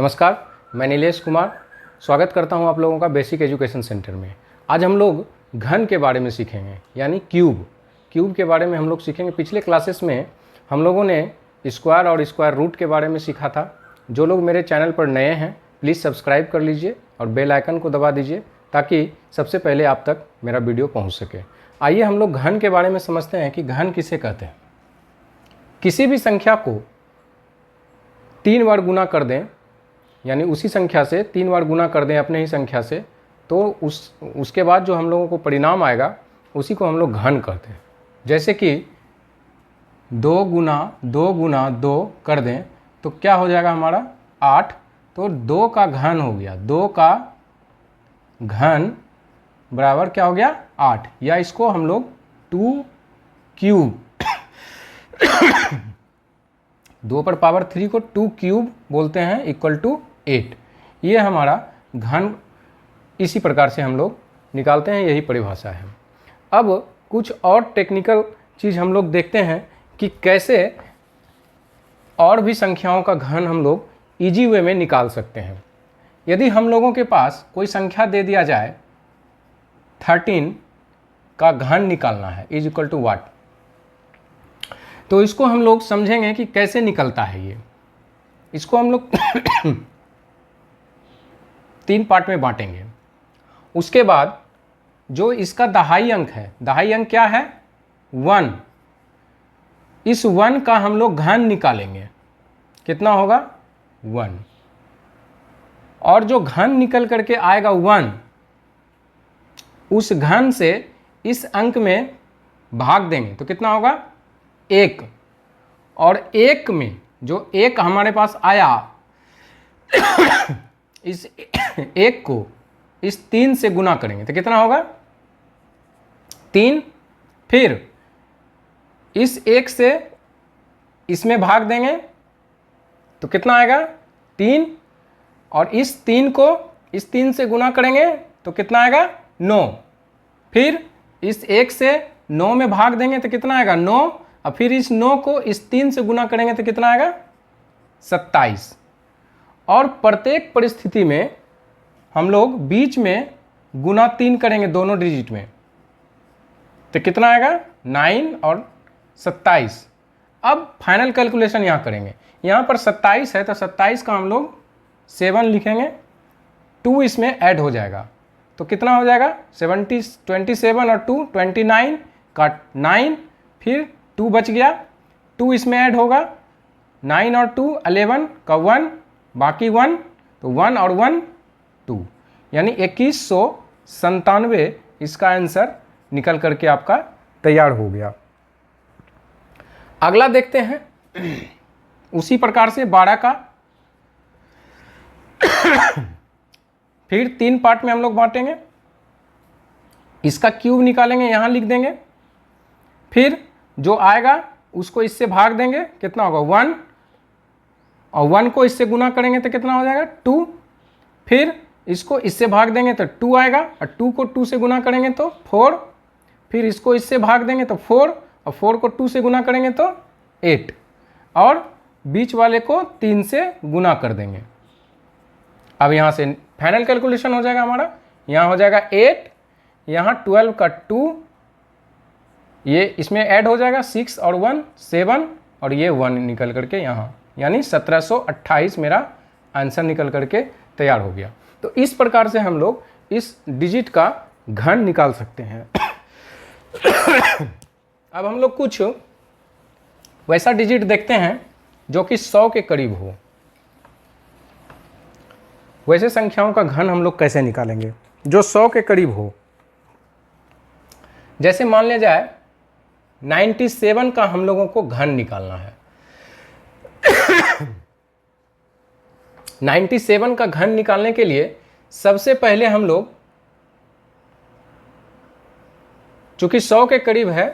नमस्कार, मैं नीलेश कुमार स्वागत करता हूं आप लोगों का बेसिक एजुकेशन सेंटर में। आज हम लोग घन के बारे में सीखेंगे, यानी क्यूब के बारे में हम लोग सीखेंगे। पिछले क्लासेस में हम लोगों ने स्क्वायर और स्क्वायर रूट के बारे में सीखा था। जो लोग मेरे चैनल पर नए हैं प्लीज़ सब्सक्राइब कर लीजिए और बेल आइकन को दबा दीजिए ताकि सबसे पहले आप तक मेरा वीडियो पहुँच सके। आइए हम लोग घन के बारे में समझते हैं कि घन किसे कहते हैं। किसी भी संख्या को 3 बार गुना कर दें, यानी उसी संख्या से 3 बार गुना कर दें अपने ही संख्या से, तो उसके बाद जो हम लोगों को परिणाम आएगा उसी को हम लोग घन कहते हैं। जैसे कि 2 गुना 2 कर दें तो क्या हो जाएगा हमारा 8, तो 2 का घन हो गया। 2 का घन बराबर क्या हो गया 8, या इसको हम लोग 2 क्यूब 2 पर पावर 3 को 2 क्यूब बोलते हैं इक्वल टू 8। ये हमारा घन इसी प्रकार से हम लोग निकालते हैं, यही परिभाषा है। अब कुछ और टेक्निकल चीज़ हम लोग देखते हैं कि कैसे और भी संख्याओं का घन हम लोग इजी वे में निकाल सकते हैं। यदि हम लोगों के पास कोई संख्या दे दिया जाए 13 का घन निकालना है इज इक्वल टू व्हाट, तो इसको हम लोग समझेंगे कि कैसे निकलता है ये। इसको हम लोग 3 पार्ट में बांटेंगे। उसके बाद जो इसका दहाई अंक है, दहाई अंक क्या है 1, इस 1 का हम लोग घन निकालेंगे। कितना होगा 1, और जो घन निकल करके आएगा 1, उस घन से इस अंक में भाग देंगे तो कितना होगा 1, और 1 में जो 1 हमारे पास आया इस 1 को इस 3 से गुना करेंगे तो कितना होगा 3, फिर इस 1 से इसमें भाग देंगे तो कितना आएगा 3, और इस 3 को इस 3 से गुना करेंगे तो कितना आएगा 9, फिर इस 1 से 9 में भाग देंगे तो कितना आएगा 9, और फिर इस 9 को इस 3 से गुना करेंगे तो कितना आएगा 27। और प्रत्येक परिस्थिति में हम लोग बीच में गुना 3 करेंगे दोनों डिजिट में, तो कितना आएगा 9 और 27। अब फाइनल कैलकुलेशन यहाँ करेंगे। यहाँ पर 27 है तो 27 का हम लोग 7 लिखेंगे, 2 इसमें ऐड हो जाएगा तो कितना हो जाएगा 27 और 2 29 का 9, फिर 2 बच गया, 2 इसमें ऐड होगा, 9 और 2 11 का 1, बाकी 1, तो 1 और 1 2, यानी 2197 इसका आंसर निकल करके आपका तैयार हो गया। अगला देखते हैं उसी प्रकार से 12 का फिर 3 पार्ट में हम लोग बांटेंगे। इसका क्यूब निकालेंगे, यहाँ लिख देंगे, फिर जो आएगा उसको इससे भाग देंगे, कितना होगा 1, और 1 को इससे गुना करेंगे तो कितना हो जाएगा 2, फिर इसको इससे भाग देंगे तो 2 आएगा, और 2 को 2 से गुना करेंगे तो 4, फिर इसको इससे भाग देंगे तो 4, और 4 को 2 से गुना करेंगे तो 8, और बीच वाले को 3 से गुना कर देंगे। अब यहाँ से फाइनल कैलकुलेशन हो जाएगा हमारा, यहाँ हो जाएगा 8, यहाँ 12 का 2, ये इसमें ऐड हो जाएगा 6 और 1 7, और ये 1 निकल करके यहाँ, यानी 1728 मेरा आंसर निकल करके तैयार हो गया। तो इस प्रकार से हम लोग इस डिजिट का घन निकाल सकते हैं। अब हम लोग कुछ वैसा डिजिट देखते हैं जो कि 100 के करीब हो। वैसे संख्याओं का घन हम लोग कैसे निकालेंगे जो 100 के करीब हो। जैसे मान लिया जाए 97 का हम लोगों को घन निकालना है। 97 का घन निकालने के लिए सबसे पहले हम लोग, चूंकि 100 के करीब है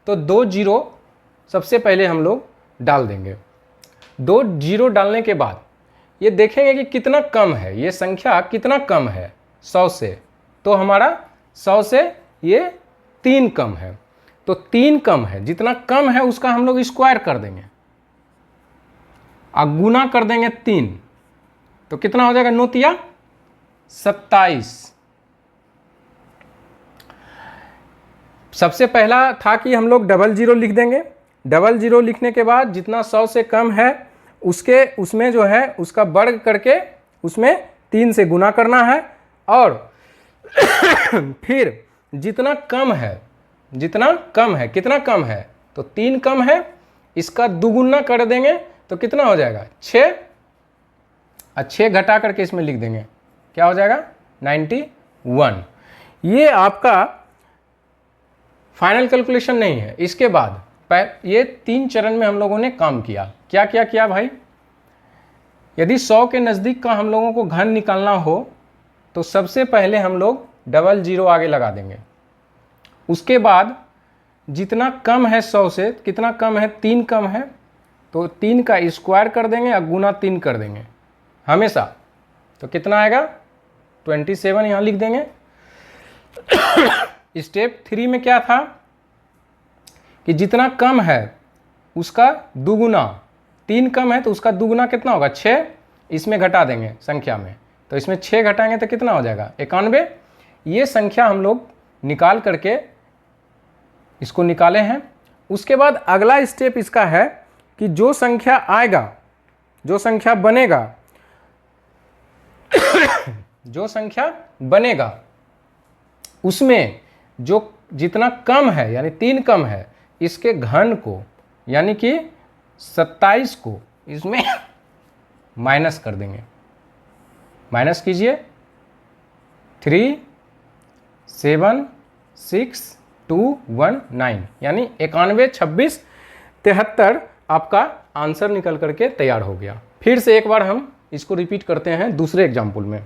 तो 2 जीरो सबसे पहले हम लोग डाल देंगे। 2 जीरो डालने के बाद ये देखेंगे कि कितना कम है, ये संख्या कितना कम है 100 से, तो हमारा 100 से ये 3 कम है, तो 3 कम है, जितना कम है उसका हम लोग स्क्वायर कर देंगे और गुना कर देंगे 3, तो कितना हो जाएगा, 9 तिया 27। सबसे पहला था कि हम लोग 00 लिख देंगे। 00 लिखने के बाद जितना 100 से कम है उसमें जो है उसका वर्ग करके उसमें 3 से गुना करना है, और फिर जितना कम है कितना कम है, तो 3 कम है, इसका दुगुना कर देंगे तो कितना हो जाएगा 6, और 6 घटा करके इसमें लिख देंगे, क्या हो जाएगा 91। ये आपका फाइनल कैलकुलेशन नहीं है। इसके बाद ये 3 चरण में हम लोगों ने काम किया। क्या क्या किया भाई, यदि 100 के नज़दीक का हम लोगों को घन निकालना हो तो सबसे पहले हम लोग 00 आगे लगा देंगे। उसके बाद जितना कम है 100 से, कितना कम है, 3 कम है, तो 3 का स्क्वायर कर देंगे और गुना 3 कर देंगे हमेशा। तो कितना आएगा 27 यहाँ लिख देंगे। स्टेप 3 में क्या था कि जितना कम है उसका दुगुना, 3 कम है तो उसका दुगुना कितना होगा 6, इसमें घटा देंगे संख्या में, तो इसमें 6 घटाएंगे तो कितना हो जाएगा 91। ये संख्या हम लोग निकाल करके इसको निकाले हैं। उसके बाद अगला स्टेप इसका है कि जो संख्या आएगा, जो संख्या बनेगा उसमें जो जितना कम है यानी 3 कम है, इसके घन को यानी कि 27 को इसमें माइनस कर देंगे। माइनस कीजिए, 3 7 6 2 1 9 यानी 91 26 73 आपका आंसर निकल करके तैयार हो गया। फिर से एक बार हम इसको रिपीट करते हैं दूसरे एग्जाम्पल में।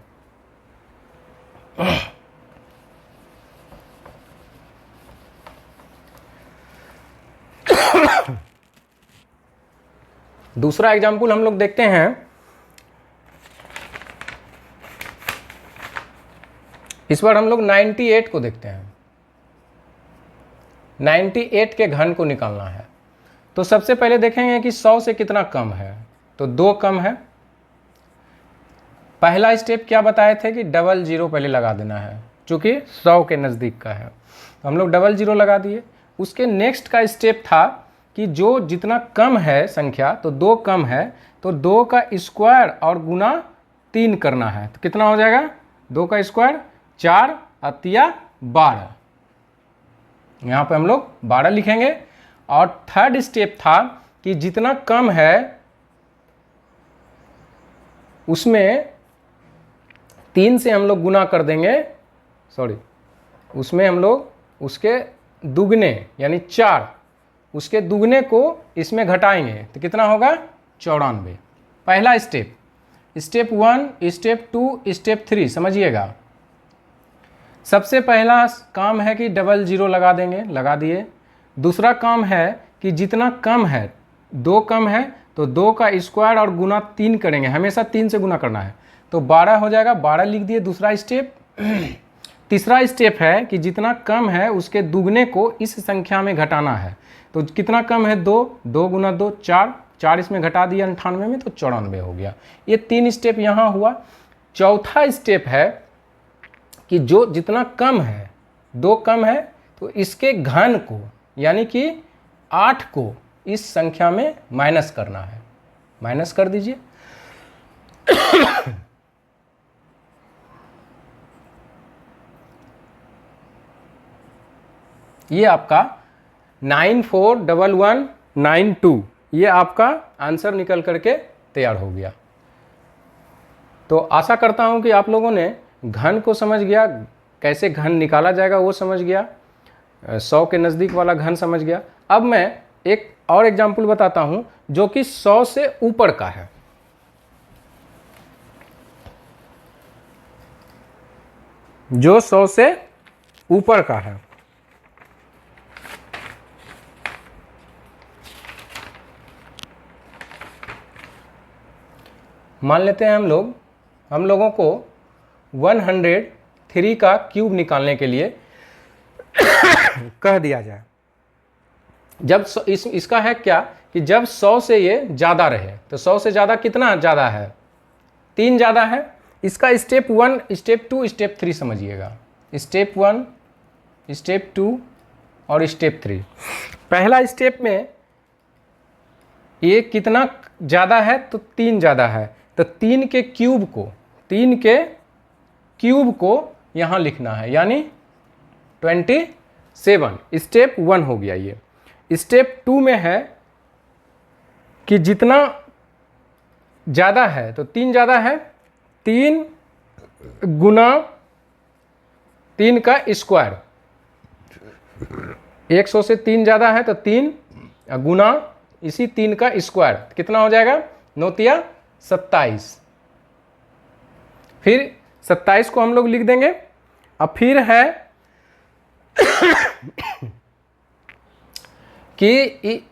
दूसरा एग्जाम्पल हम लोग देखते हैं। इस बार हम लोग 98 को देखते हैं। 98 के घन को निकालना है। तो सबसे पहले देखेंगे कि 100 से कितना कम है, तो 2 कम है। पहला स्टेप क्या बताए थे कि 00 पहले लगा देना है, चूंकि 100 के नज़दीक का है, तो हम लोग 00 लगा दिए। उसके नेक्स्ट का स्टेप था कि जो जितना कम है संख्या, तो 2 कम है, तो 2 का स्क्वायर और गुना 3 करना है, तो कितना हो जाएगा 2 का स्क्वायर 4 अतिया 12, यहाँ पे हम लोग 12 लिखेंगे। और थर्ड स्टेप था कि जितना कम है उसमें 3 से हम लोग गुना कर देंगे, उसमें हम लोग उसके दुगने यानी 4, उसके दुगने को इसमें घटाएंगे तो कितना होगा 94। पहला स्टेप, स्टेप 1, स्टेप 2, स्टेप 3 समझिएगा। सबसे पहला काम है कि 00 लगा देंगे, लगा दिए। दूसरा काम है कि जितना कम है, 2 कम है, तो 2 का स्क्वायर और गुना 3 करेंगे, हमेशा 3 से गुना करना है, तो 12 हो जाएगा, 12 लिख दिए दूसरा स्टेप। तीसरा स्टेप है कि जितना कम है उसके दुगने को इस संख्या में घटाना है, तो कितना कम है 2, 2 गुना 2 4, 4 इसमें घटा दिया 98 में, तो 94 हो गया। ये 3 स्टेप यहाँ हुआ। चौथा स्टेप है कि जो जितना कम है, 2 कम है, तो इसके घन को यानी कि 8 को इस संख्या में माइनस करना है। माइनस कर दीजिए। ये आपका 941192 ये आपका आंसर निकल करके तैयार हो गया। तो आशा करता हूं कि आप लोगों ने घन को समझ गया, कैसे घन निकाला जाएगा वो समझ गया, 100 के नज़दीक वाला घन समझ गया। अब मैं एक और एग्जाम्पल बताता हूं जो कि 100 से ऊपर का है। जो 100 से ऊपर का है, मान लेते हैं हम लोगों को 103 का क्यूब निकालने के लिए कह दिया जाए। जब इसका है क्या कि जब 100 से ये ज़्यादा रहे, तो 100 से ज़्यादा कितना ज़्यादा है 3 ज़्यादा है। इसका स्टेप 1, स्टेप 2, स्टेप 3 समझिएगा। स्टेप 1, स्टेप 2 और स्टेप 3। पहला स्टेप में ये कितना ज़्यादा है, तो 3 ज़्यादा है, तो 3 के क्यूब को यहाँ लिखना है, यानी 27। स्टेप 1 हो गया ये। स्टेप 2 में है कि जितना ज़्यादा है, तो 3 ज़्यादा है, 3 गुना 3 का स्क्वायर, 100 से 3 ज़्यादा है तो 3 गुना इसी 3 का स्क्वायर, कितना हो जाएगा, 9 27। फिर 27 को हम लोग लिख देंगे। अब फिर है कि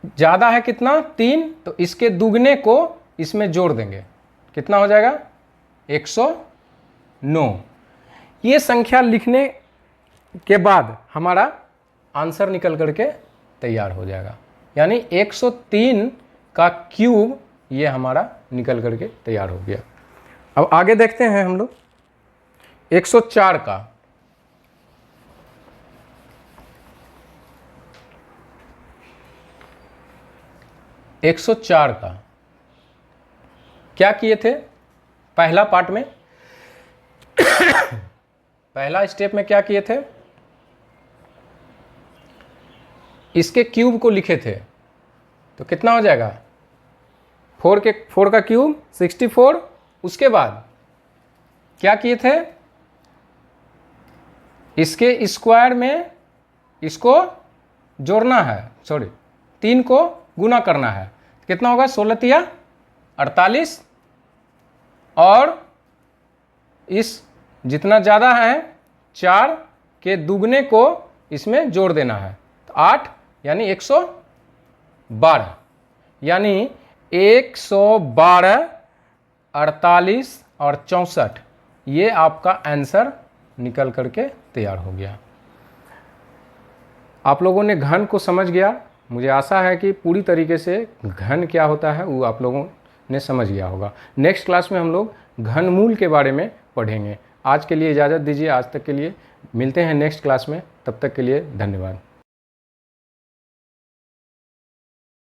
ज़्यादा है कितना, 3, तो इसके दुगने को इसमें जोड़ देंगे, कितना हो जाएगा, 109। ये संख्या लिखने के बाद हमारा आंसर निकल करके तैयार हो जाएगा, यानी 103 का क्यूब ये हमारा निकल करके तैयार हो गया। अब आगे देखते हैं हम लोग 104 का। क्या किए थे पहला पार्ट में पहला स्टेप में क्या किए थे, इसके क्यूब को लिखे थे, तो कितना हो जाएगा, 4 का क्यूब 64। उसके बाद क्या किए थे, इसके स्क्वायर में इसको जोड़ना है, 3 को गुना करना है, कितना होगा, 16 48, और इस जितना ज़्यादा है 4 के दुगने को इसमें जोड़ देना है, तो 8 यानी 112, यानी 112, 48 और 64, ये आपका आंसर निकल करके तैयार हो गया। आप लोगों ने घन को समझ गया, मुझे आशा है कि पूरी तरीके से घन क्या होता है वो आप लोगों ने समझ गया होगा। नेक्स्ट क्लास में हम लोग घनमूल के बारे में पढ़ेंगे। आज के लिए इजाज़त दीजिए, आज तक के लिए मिलते हैं नेक्स्ट क्लास में, तब तक के लिए धन्यवाद।